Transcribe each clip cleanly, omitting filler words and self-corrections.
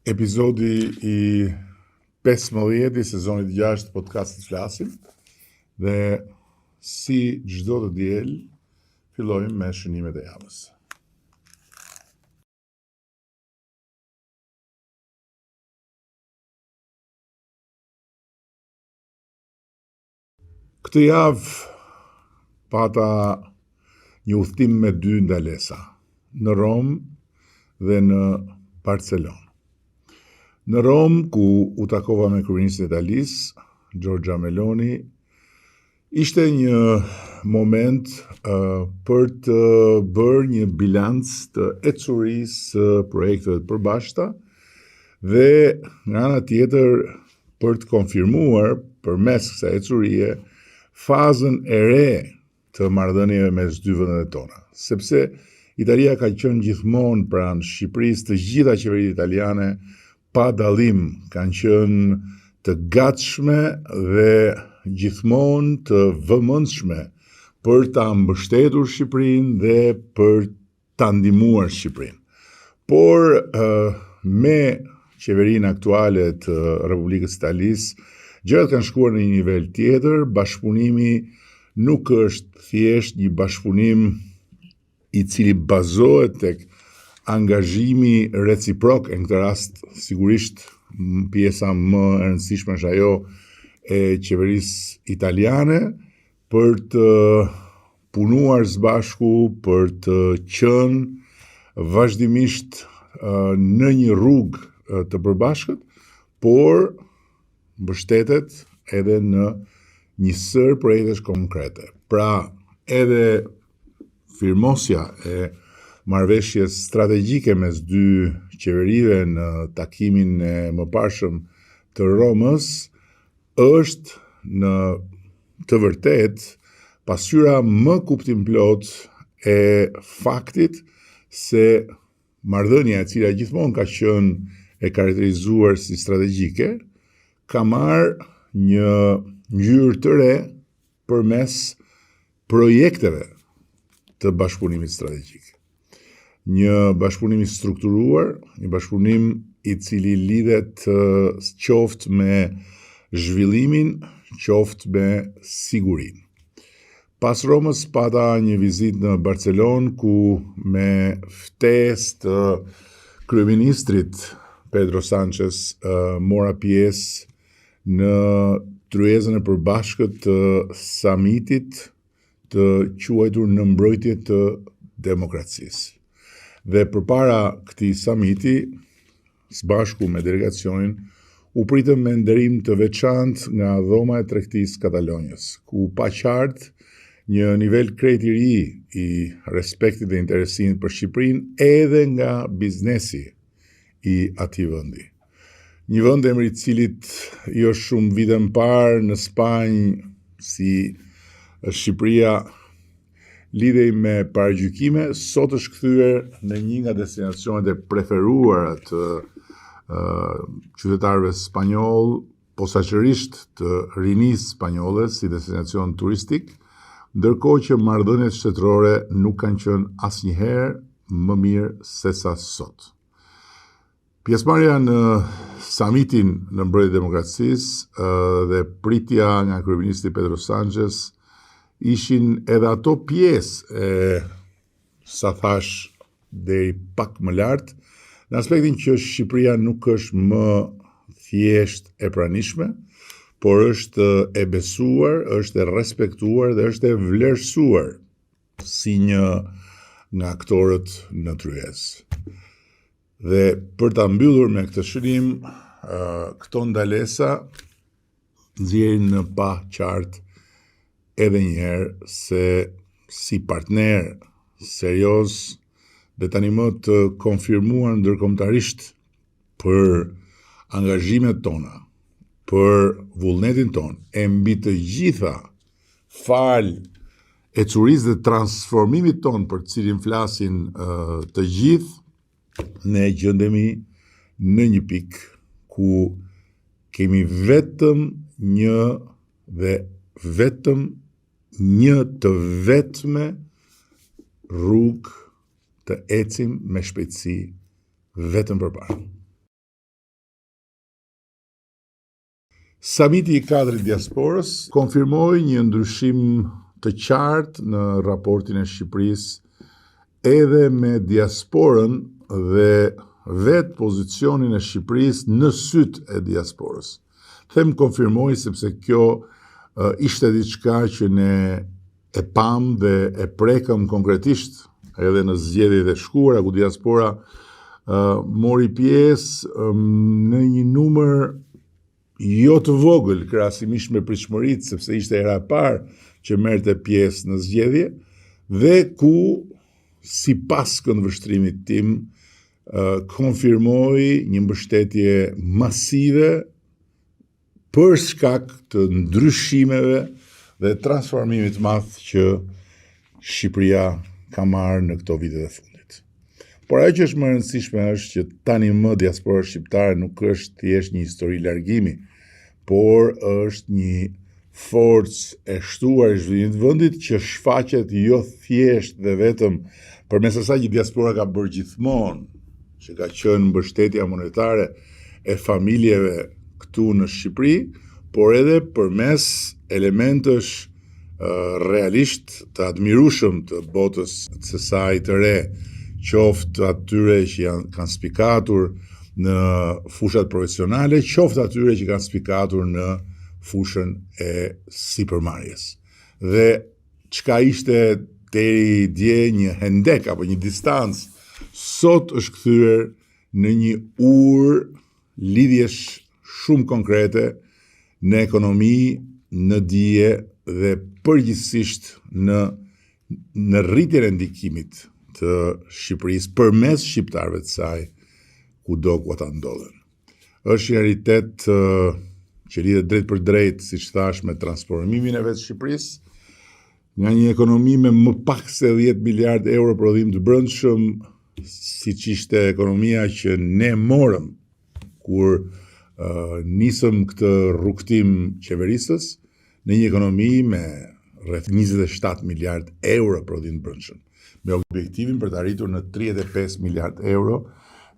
Epizodi i 15 i sezonit 6 podcastit Flasim dhe si çdo të diel fillojmë me shënimet e javës. Këtë javë pata një udhtim me 2 ndalesa, në Rom dhe në Barcelonë. Në Rom, ku u takova me kryeministin e Italisë, Giorgia Meloni, ishte një moment për të bërë një bilanc të ecurisë së projekteve të përbashkëta dhe nga ana tjetër për të konfirmuar përmes kësaj ecurie fazën e re të marrëdhënieve mes dy vendeve tona, sepse Italia ka qenë gjithmonë pranë Shqipërisë, të gjitha qeveritë italiane pa dallim kanë qenë të gatshme dhe gjithmonë të vëmendshme për ta mbështetur Shqipërinë dhe për ta ndihmuar Shqipërinë. Por me qeverinë aktuale të Republikës Italisë, gjërat kanë shkuar në një nivel tjetër. Bashkëpunimi nuk është thjesht një bashkëpunim i cili bazohet tek angazhimi reciprok, në këtë rast sigurisht pjesa më e rëndësishme është ajo e qeverisë italiane për të punuar së bashku, për të qenë vazhdimisht në një rrugë të përbashkët, por mbështetet edhe në një sër projektesh konkrete. Pra, edhe firmosja e marrëveshjes strategjike mes dy qeverive në takimin e mëparshëm të Romës është në të vërtet pasqyra më kuptimplot e faktit se marrëdhënia e cila gjithmonë ka qenë e karakterizuar si strategjike ka marrë një ngjyrë të re përmes projekteve të bashkëpunimit strategjik. Një bashkëpunim i strukturuar, një bashkëpunim i cili lidhet qoftë me zhvillimin, qoftë me sigurinë. Pas Romës pata një vizitë në Barcelonë ku me ftesë të kryeministrit Pedro Sanchez mora pjesë në tryezën e përbashkët të samitit të quajtur në mbrojtje të demokracisë. Dhe përpara këtij samiti, së bashku me delegacionin, u pritëm me nderim të veçantë nga dhoma e tregtisë Katalonjës, ku pa qartë një nivel krejt i ri i respektit dhe interesimit për Shqipërinë edhe nga biznesi i atij vendi. Një vend emri i cilit jo shumë vite më parë në Spanjë si Shqipëria lidhej me paragjykime, sot është kthyer në një nga destinacionet e preferuara të qytetarëve spanjoll, posaçërisht të rinisë spanjolle si destinacion turistik, ndërkohë që marrëdhëniet shtetërore nuk kanë qenë asnjëherë më mirë se sa sot. Pjesëmarrja në samitin në mbrojtje të demokracisë dhe pritja nga kryeministri Pedro Sanchez ishin edhe ato pjesë e, sa thash, deri pak më lartë, në aspektin që Shqipëria nuk është më thjesht e pranishme, por është e besuar, është e respektuar dhe është e vlerësuar si një nga aktorët në tryezë. Dhe për ta mbyllur me këtë shënim, këto ndalesa nxjerrin në pa qartë edhe njëherë se si partner serioz dhe tani më të konfirmuar ndërkombëtarisht për angazhimet tona, për vullnetin ton, e mbi të gjitha fal ecurisë dhe transformimit ton për të cilin flasin të gjithë, ne gjendemi në një pikë ku kemi vetëm një dhe vetëm një të vetme rrugë të ecim me shpejtësi vetëm përpara. Samiti i kadrit diasporës konfirmoi një ndryshim të qartë në raportin e Shqipërisë edhe me diasporën dhe vetë pozicionin e Shqipërisë në syt e diasporës. Them konfirmoi sepse kjo ishte diçka që ne e pam dhe e prekëm konkretisht edhe në zgjedhjet e shkuara ku diaspora mori pjesë në një numër jo të vogël krahasimisht me pritshmëritë, sepse ishte hera e parë që merrte pjesë në zgjedhje dhe ku sipas këndvështrimit tim konfirmoi një mbështetje masive për shkak të ndryshimeve dhe transformimit të madh që Shqipëria ka marrë në këto vite të fundit. Por ajo që është më e rëndësishme është që tani më diaspora shqiptare nuk është thjesht një histori largimi, por është një forcë e shtuar e zhvillimit të vendit që shfaqet jo thjesht dhe vetëm përmes asaj që diaspora ka bërë gjithmonë, që ka qenë mbështetja monetare e familjeve këtu në Shqipëri, por edhe përmes elementësh realisht të admirueshëm të botës së saj të re, qoftë atyre që kanë spikatur në fushat profesionale, qoftë atyre që kanë spikatur në fushën e sipërmarrjes. Dhe çka ishte deri dje një hendek apo një distancë, sot është kthyer në një urë lidhjesh shumë konkrete në ekonomi, në dije dhe përgjithsisht në rritjen e ndikimit të Shqipërisë përmes shqiptarëve të saj kudo ku ata ndodhen. Është një realitet që lidhet drejt për drejt, siç thash, me transformimin e vetë Shqipërisë, nga një ekonomi me më pak se 10 miliard euro prodhim të brendshëm, siç ishte ekonomia që ne morëm kur nisëm këtë rrugtim qeverisës, në një ekonomi me rreth 27 miliard euro prodhim të brendshëm, me objektivin për të arritur në 35 miliard euro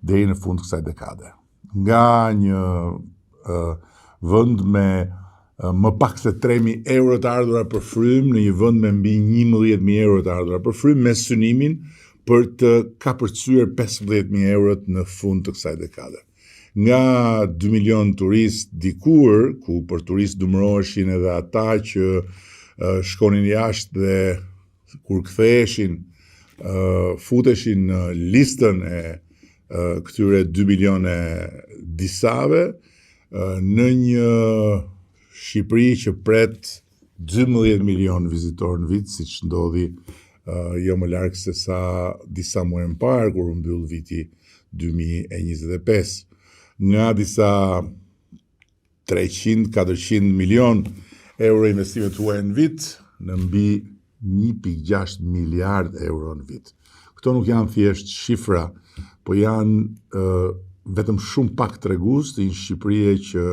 deri në fund kësaj dekade. Nga një vend me më pak se 3.000 euro të ardhura për frym në një vend me mbi 11.000 euro të ardhura për frym, me synimin për të kapërcyer 15.000 eurot në fund të kësaj dekade. Nga 2 milion turist dikur, ku për turist numëroheshin edhe ata që shkonin jashtë dhe kur ktheheshin futeshin në listën e këtyre 2 milione disave, në një Shqipëri që pret 12 milion vizitor në vit, siç ndodhi jo më larg se sa disa muaj më parë kur u mbyll viti 2025. Nga disa 300-400 milion euro investimet huaja në vit, në mbi 1.6 miliard euro në vit. Këto nuk janë thjesht shifra, po janë vetëm shumë pak tregues të një Shqipërie që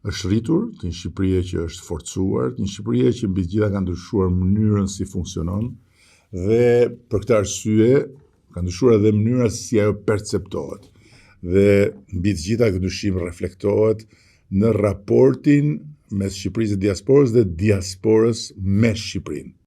është rritur, të një Shqipërie që është forcuar, të një Shqipërie që mbi të gjitha ka ndryshuar mënyrën si funksionon dhe për këtë arsye ka ndryshuar edhe mënyra si ajo perceptohet. Dhe mbi të gjitha këtë ndryshim reflektohet në raportin mes Shqipërisë dhe diasporës me Shqipërinë.